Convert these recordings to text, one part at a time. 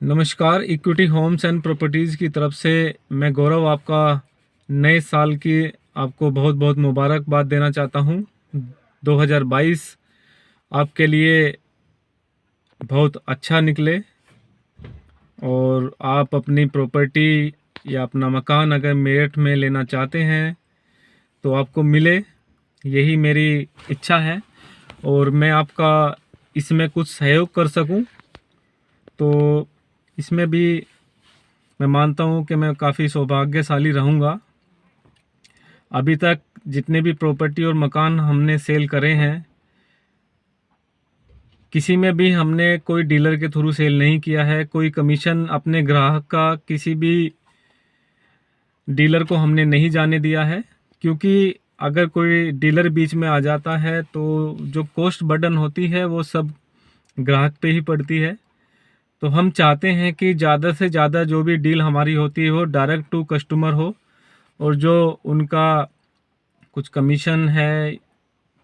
नमस्कार। Equity homes and properties की तरफ से मैं गौरव आपका नए साल की आपको बहुत बहुत मुबारकबाद देना चाहता हूं। 2022 आपके लिए बहुत अच्छा निकले और आप अपनी प्रॉपर्टी या अपना मकान अगर मेरठ में लेना चाहते हैं तो आपको मिले, यही मेरी इच्छा है। और मैं आपका इसमें कुछ सहयोग कर सकूं तो इसमें भी मैं मानता हूं कि मैं काफ़ी सौभाग्यशाली रहूंगा। अभी तक जितने भी प्रॉपर्टी और मकान हमने सेल करे हैं, किसी में भी हमने कोई डीलर के थ्रू सेल नहीं किया है। कोई कमीशन अपने ग्राहक का किसी भी डीलर को हमने नहीं जाने दिया है, क्योंकि अगर कोई डीलर बीच में आ जाता है तो जो कॉस्ट बर्डन होती है वो सब ग्राहक पे ही पड़ती है। तो हम चाहते हैं कि ज़्यादा से ज़्यादा जो भी डील हमारी होती है वो डायरेक्ट टू कस्टमर हो, और जो उनका कुछ कमीशन है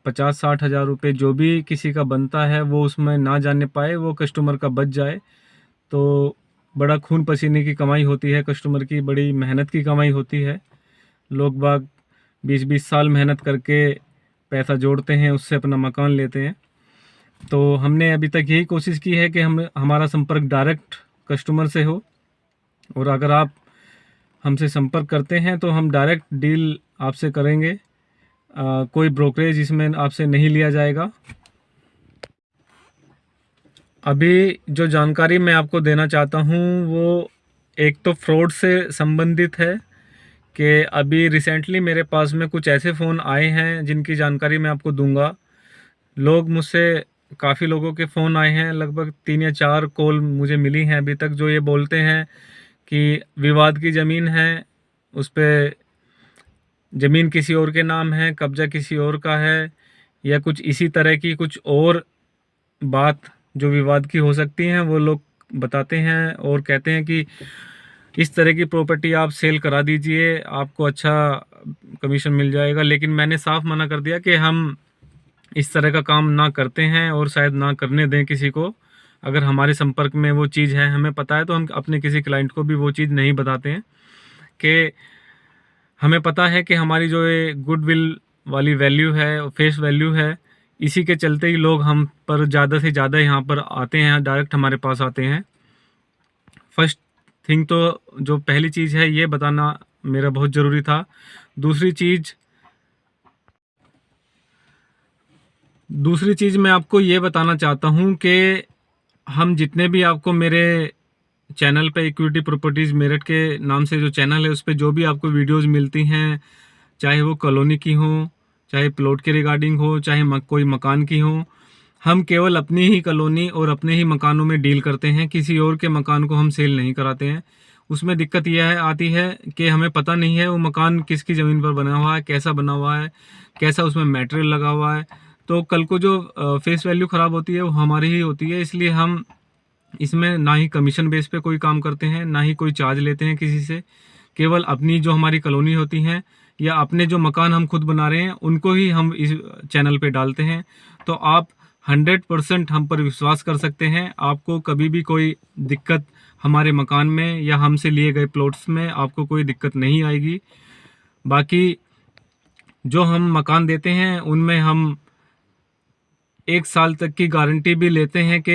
50-60 हज़ार रुपये जो भी किसी का बनता है वो उसमें ना जाने पाए, वो कस्टमर का बच जाए। तो बड़ा खून पसीने की कमाई होती है, कस्टमर की बड़ी मेहनत की कमाई होती है। लोग बाग 20-20 साल मेहनत करके पैसा जोड़ते हैं, उससे अपना मकान लेते हैं। तो हमने अभी तक यही कोशिश की है कि हमारा संपर्क डायरेक्ट कस्टमर से हो, और अगर आप हमसे संपर्क करते हैं तो हम डायरेक्ट डील आपसे करेंगे। कोई ब्रोकरेज इसमें आपसे नहीं लिया जाएगा। अभी जो जानकारी मैं आपको देना चाहता हूँ वो एक तो फ्रॉड से संबंधित है कि अभी रिसेंटली मेरे पास में कुछ ऐसे फ़ोन आए हैं जिनकी जानकारी मैं आपको दूंगा। लोग मुझसे काफ़ी लोगों के फ़ोन आए हैं, लगभग 3 या 4 कॉल मुझे मिली हैं अभी तक, जो ये बोलते हैं कि विवाद की ज़मीन है, उस पे ज़मीन किसी और के नाम है, कब्ज़ा किसी और का है, या कुछ इसी तरह की कुछ और बात जो विवाद की हो सकती हैं वो लोग बताते हैं और कहते हैं कि इस तरह की प्रॉपर्टी आप सेल करा दीजिए, आपको अच्छा कमीशन मिल जाएगा। लेकिन मैंने साफ मना कर दिया कि हम इस तरह का काम ना करते हैं और शायद ना करने दें किसी को। अगर हमारे संपर्क में वो चीज़ है, हमें पता है, तो हम अपने किसी क्लाइंट को भी वो चीज़ नहीं बताते हैं। कि हमें पता है कि हमारी जो ये गुडविल वाली वैल्यू है, फेस वैल्यू है, इसी के चलते ही लोग हम पर ज़्यादा से ज़्यादा यहाँ पर आते हैं, डायरेक्ट हमारे पास आते हैं। फर्स्ट थिंग तो जो पहली चीज़ है ये बताना मेरा बहुत ज़रूरी था। दूसरी चीज़ मैं आपको ये बताना चाहता हूँ कि हम जितने भी आपको मेरे चैनल पे इक्विटी प्रॉपर्टीज़ मेरठ के नाम से जो चैनल है उस पर जो भी आपको वीडियोस मिलती हैं, चाहे वो कॉलोनी की हो, चाहे प्लॉट के रिगार्डिंग हो, चाहे कोई मकान की हो, हम केवल अपनी ही कॉलोनी और अपने ही मकानों में डील करते हैं। किसी और के मकान को हम सेल नहीं कराते हैं। उसमें दिक्कत यह आती है कि हमें पता नहीं है वो मकान किसकी ज़मीन पर बना हुआ है, कैसा बना हुआ है, कैसा उसमें मटेरियल लगा हुआ है। तो कल को जो फेस वैल्यू ख़राब होती है वो हमारी ही होती है। इसलिए हम इसमें ना ही कमीशन बेस पे कोई काम करते हैं, ना ही कोई चार्ज लेते हैं किसी से। केवल अपनी जो हमारी कॉलोनी होती हैं या अपने जो मकान हम खुद बना रहे हैं उनको ही हम इस चैनल पे डालते हैं। तो आप 100% हम पर विश्वास कर सकते हैं। आपको कभी भी कोई दिक्कत हमारे मकान में या हमसे लिए गए प्लॉट्स में आपको कोई दिक्कत नहीं आएगी। बाकी जो हम मकान देते हैं उनमें हम 1 साल तक की गारंटी भी लेते हैं कि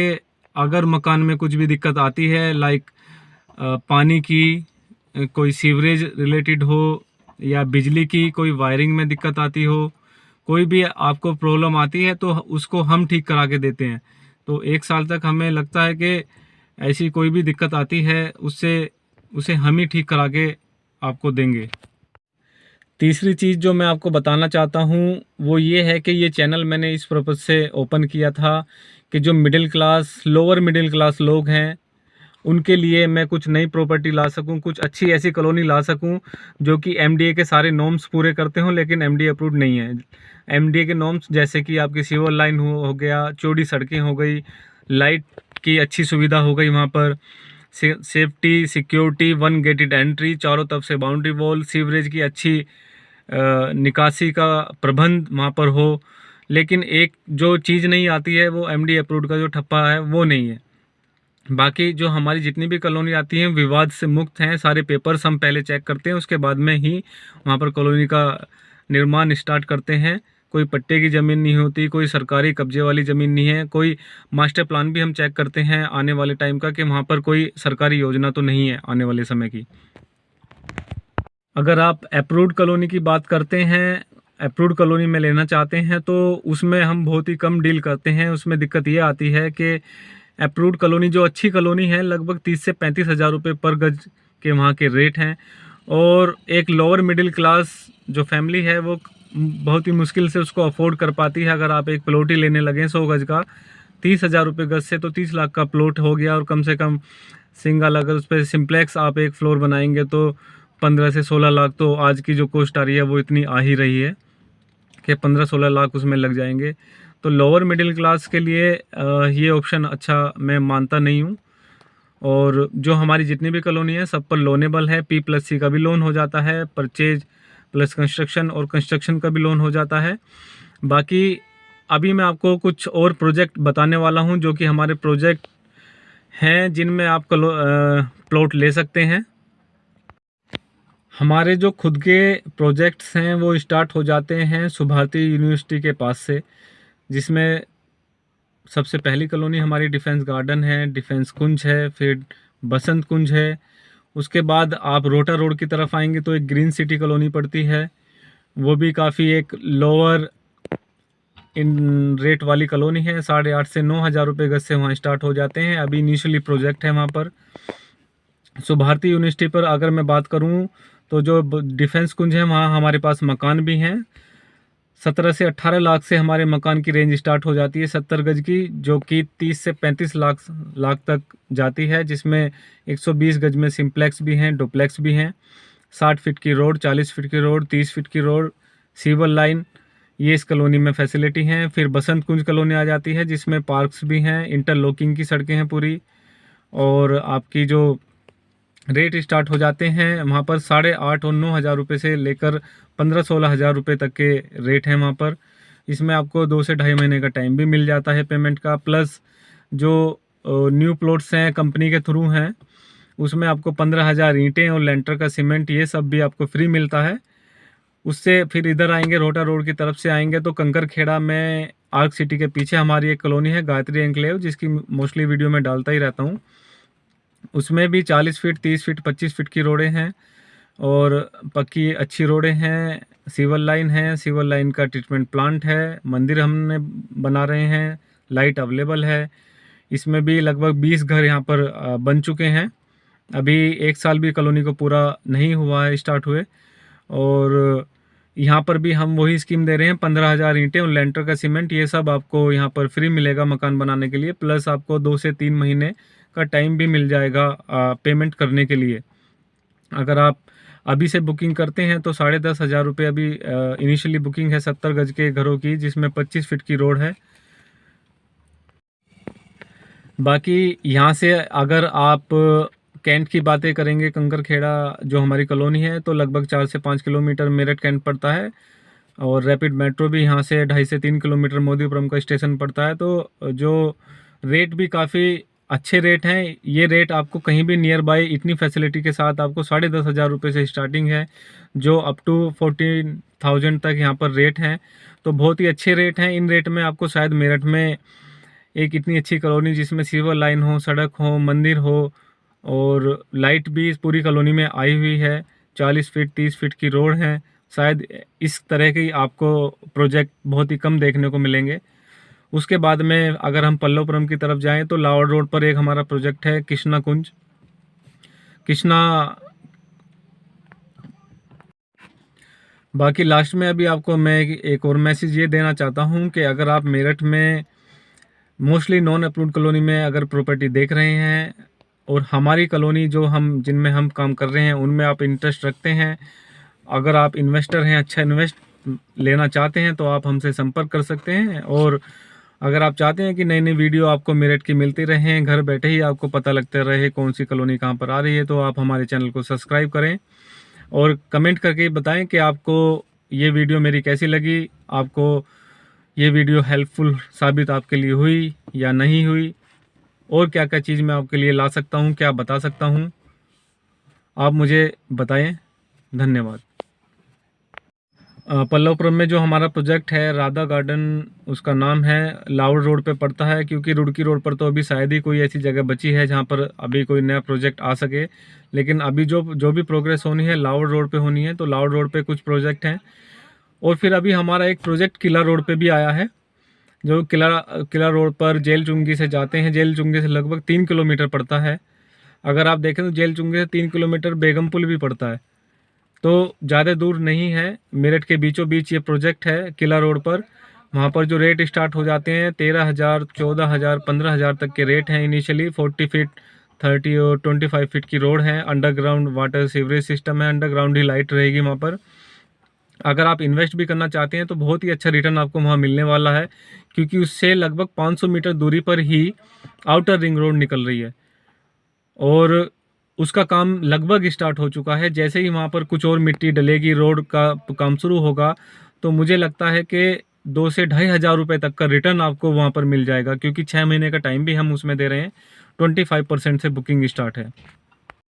अगर मकान में कुछ भी दिक्कत आती है, लाइक पानी की, कोई सीवरेज रिलेटेड हो, या बिजली की कोई वायरिंग में दिक्कत आती हो, कोई भी आपको प्रॉब्लम आती है तो उसको हम ठीक करा के देते हैं। तो 1 साल तक हमें लगता है कि ऐसी कोई भी दिक्कत आती है उसे हम ही ठीक करा के आपको देंगे। तीसरी चीज़ जो मैं आपको बताना चाहता हूँ वो ये है कि ये चैनल मैंने इस पर्पज़ से ओपन किया था कि जो middle class, lower middle class लोग हैं उनके लिए मैं कुछ नई प्रॉपर्टी ला सकूं, कुछ अच्छी ऐसी कॉलोनी ला सकूं जो कि एमडीए के सारे नॉर्म्स पूरे करते हों, लेकिन एमडीए अप्रूव्ड नहीं है। एमडीए के नॉर्म्स जैसे कि आपकी सिवर लाइन हो गया, चौड़ी सड़कें हो गई, लाइट की अच्छी सुविधा हो गई वहाँ पर, सेफ्टी सिक्योरिटी, 1 गेटेड एंट्री, चारों तरफ से बाउंड्री वॉल, सीवरेज की अच्छी निकासी का प्रबंध वहाँ पर हो। लेकिन एक जो चीज़ नहीं आती है वो एमडी अप्रूव्ड का जो ठप्पा है वो नहीं है। बाकी जो हमारी जितनी भी कॉलोनी आती हैं विवाद से मुक्त हैं, सारे पेपर्स हम पहले चेक करते हैं, उसके बाद में ही वहाँ पर कॉलोनी का निर्माण स्टार्ट करते हैं। कोई पट्टे की ज़मीन नहीं होती, कोई सरकारी कब्जे वाली ज़मीन नहीं है, कोई मास्टर प्लान भी हम चेक करते हैं आने वाले टाइम का कि वहाँ पर कोई सरकारी योजना तो नहीं है आने वाले समय की। अगर आप अप्रूव्ड कॉलोनी की बात करते हैं, अप्रूव्ड कॉलोनी में लेना चाहते हैं तो उसमें हम बहुत ही कम डील करते हैं। उसमें दिक्कत ये आती है कि अप्रूव्ड कॉलोनी जो अच्छी कॉलोनी है लगभग 30 से 35 हज़ार रुपये पर गज के वहाँ के रेट हैं, और एक लोअर मिडिल क्लास जो फैमिली है वो बहुत ही मुश्किल से उसको अफोर्ड कर पाती है। अगर आप एक प्लॉट ही लेने लगें 100 गज का 30,000 रुपये गज से, तो 30 लाख का प्लॉट हो गया, और कम से कम सिंगल अगर उस पर सिंप्लेक्स आप एक फ्लोर बनाएंगे तो 15 से 16 लाख, तो आज की जो कॉस्ट आ रही है वो इतनी आ ही रही है कि 15-16 लाख उसमें लग जाएंगे। तो लोअर मिडिल क्लास के लिए ये ऑप्शन अच्छा मैं मानता नहीं हूँ। और जो हमारी जितनी भी कॉलोनी है सब पर लोनेबल है, P+C का भी लोन हो जाता है, परचेज प्लस कंस्ट्रक्शन और कंस्ट्रक्शन का भी लोन हो जाता है। बाकी अभी मैं आपको कुछ और प्रोजेक्ट बताने वाला हूँ जो कि हमारे प्रोजेक्ट हैं जिनमें आप प्लॉट ले सकते हैं। हमारे जो खुद के प्रोजेक्ट्स हैं वो स्टार्ट हो जाते हैं सुभारती यूनिवर्सिटी के पास से, जिसमें सबसे पहली कॉलोनी हमारी डिफेंस गार्डन है, डिफेंस कुंज है, फिर बसंत कुंज है। उसके बाद आप रोटा रोड की तरफ आएंगे तो एक ग्रीन सिटी कॉलोनी पड़ती है, वो भी काफ़ी एक लोअर इन रेट वाली कॉलोनी है। 8,500 से 9,000 रुपये गज से वहाँ स्टार्ट हो जाते हैं। अभी इनिशियली प्रोजेक्ट है वहाँ पर। सुभारती यूनिवर्सिटी पर अगर मैं बात करूँ तो जो डिफेंस कुंज है वहाँ हमारे पास मकान भी हैं। 17 से 18 लाख से हमारे मकान की रेंज स्टार्ट हो जाती है 70 गज की, जो कि 30 से 35 लाख तक जाती है, जिसमें 120 गज में सिंप्लेक्स भी हैं, डुप्लेक्स भी हैं। 60 फीट की रोड, 40 फीट की रोड, 30 फीट की रोड, सीवर लाइन, ये इस कॉलोनी में फैसिलिटी हैं। फिर बसंत कुंज कॉलोनी आ जाती है जिसमें पार्क्स भी हैं, इंटरलॉकिंग की सड़कें हैं पूरी, और आपकी जो रेट स्टार्ट हो जाते हैं वहाँ पर 8,500 और 9,000 रुपये से लेकर 15-16 हज़ार रुपये तक के रेट हैं वहाँ पर। इसमें आपको 2 से ढाई महीने का टाइम भी मिल जाता है पेमेंट का, प्लस जो न्यू प्लॉट्स हैं कंपनी के थ्रू हैं उसमें आपको 15,000 ईंटें और लेंटर का सीमेंट ये सब भी आपको फ्री मिलता है। उससे फिर इधर आएंगे रोटा रोड की तरफ से आएंगे तो कंकर खेड़ा में आर्क सिटी के पीछे हमारी एक कॉलोनी है गायत्री एंक्लेव, जिसकी मोस्टली वीडियो में डालता ही रहता हूँ। उसमें भी 40 फीट, 30 फीट, 25 फीट की रोडें हैं और पक्की अच्छी रोडें हैं। सिविल लाइन है, सिविल लाइन का ट्रीटमेंट प्लांट है, मंदिर हमने बना रहे हैं, लाइट अवेलेबल है। इसमें भी लगभग 20 घर यहाँ पर बन चुके हैं। अभी 1 साल भी कॉलोनी को पूरा नहीं हुआ है स्टार्ट हुए, और यहाँ पर भी हम वही स्कीम दे रहे हैं। 15,000 ईंटें और लेंटर का सीमेंट ये सब आपको यहाँ पर फ्री मिलेगा मकान बनाने के लिए, प्लस आपको 2 से 3 महीने का टाइम भी मिल जाएगा पेमेंट करने के लिए। अगर आप अभी से बुकिंग करते हैं तो 10,500 रुपये अभी इनिशियली बुकिंग है 70 गज के घरों की, जिसमें 25 फीट की रोड है। बाकी यहाँ से अगर आप कैंट की बातें करेंगे, कंकर खेड़ा जो हमारी कॉलोनी है, तो लगभग 4 से 5 किलोमीटर मेरठ कैंट पड़ता है, और रैपिड मेट्रो भी यहाँ से 2.5 से 3 किलोमीटर मोदीपुरम का स्टेशन पड़ता है। तो जो रेट भी काफ़ी अच्छे रेट हैं। ये रेट आपको कहीं भी नियर बाय इतनी फैसिलिटी के साथ आपको 10,500 रुपये से स्टार्टिंग है, जो अप टू 14,000 तक यहाँ पर रेट हैं। तो बहुत ही अच्छे रेट हैं। इन रेट में आपको शायद मेरठ में एक इतनी अच्छी कॉलोनी जिसमें सिविल लाइन हो, सड़क हो, मंदिर हो, और लाइट भी पूरी कॉलोनी में आई हुई है, 40 फीट 30 फीट की रोड है, शायद इस तरह की आपको प्रोजेक्ट बहुत ही कम देखने को मिलेंगे। उसके बाद में अगर हम पल्लवपुरम की तरफ जाएं तो लाहौर रोड पर एक हमारा प्रोजेक्ट है कृष्णा कुंज। कृष्णा बाकी लास्ट में अभी आपको मैं एक और मैसेज ये देना चाहता हूँ कि अगर आप मेरठ में मोस्टली नॉन अप्रूव्ड कॉलोनी में अगर प्रॉपर्टी देख रहे हैं, और हमारी कॉलोनी जो हम जिनमें हम काम कर रहे हैं उनमें आप इंटरेस्ट रखते हैं, अगर आप इन्वेस्टर हैं, अच्छा इन्वेस्ट लेना चाहते हैं, तो आप हमसे संपर्क कर सकते हैं। और अगर आप चाहते हैं कि नई नई वीडियो आपको मेरठ की मिलती रहें, घर बैठे ही आपको पता लगता रहे कौन सी कॉलोनी कहाँ पर आ रही है, तो आप हमारे चैनल को सब्सक्राइब करें और कमेंट करके बताएं कि आपको ये वीडियो मेरी कैसी लगी, आपको ये वीडियो हेल्पफुल साबित आपके लिए हुई या नहीं हुई। और क्या क्या चीज़ मैं आपके लिए ला सकता हूँ, क्या बता सकता हूँ, आप मुझे बताएं। धन्यवाद। पल्लवपुरम में जो हमारा प्रोजेक्ट है राधा गार्डन, उसका नाम है, लाउड रोड पे पड़ता है, क्योंकि रुड़की रोड पर तो अभी शायद ही कोई ऐसी जगह बची है जहाँ पर अभी कोई नया प्रोजेक्ट आ सके। लेकिन अभी जो जो भी प्रोग्रेस होनी है लाउड रोड पे होनी है, तो लाउड रोड पे कुछ प्रोजेक्ट हैं। और फिर अभी हमारा एक प्रोजेक्ट किला रोड पे भी आया है, जो किला किला रोड पर जेल चुंगी से जाते हैं। जेल चुंगी से लगभग 3 किलोमीटर पड़ता है। अगर आप देखें तो जेल चुंगी से 3 किलोमीटर बेगमपुल भी पड़ता है, तो ज़्यादा दूर नहीं है। मेरठ के बीचों बीच ये प्रोजेक्ट है किला रोड पर। वहाँ पर जो रेट स्टार्ट हो जाते हैं 13,000, 14,000, 15,000 तक के रेट हैं इनिशियली। 40 फीट, 30 और 25 फीट की रोड है। अंडरग्राउंड वाटर सीवरेज सिस्टम है, अंडरग्राउंड ही लाइट रहेगी वहाँ पर। अगर आप इन्वेस्ट भी करना चाहते हैं तो बहुत ही अच्छा रिटर्न आपको वहाँ मिलने वाला है, क्योंकि उससे लगभग 500 मीटर दूरी पर ही आउटर रिंग रोड निकल रही है और उसका काम लगभग स्टार्ट हो चुका है। जैसे ही वहाँ पर कुछ और मिट्टी डलेगी, रोड का काम शुरू होगा, तो मुझे लगता है कि 2 से 2,500 रुपये तक का रिटर्न आपको वहाँ पर मिल जाएगा, क्योंकि 6 महीने का टाइम भी हम उसमें दे रहे हैं। 25% से बुकिंग स्टार्ट है।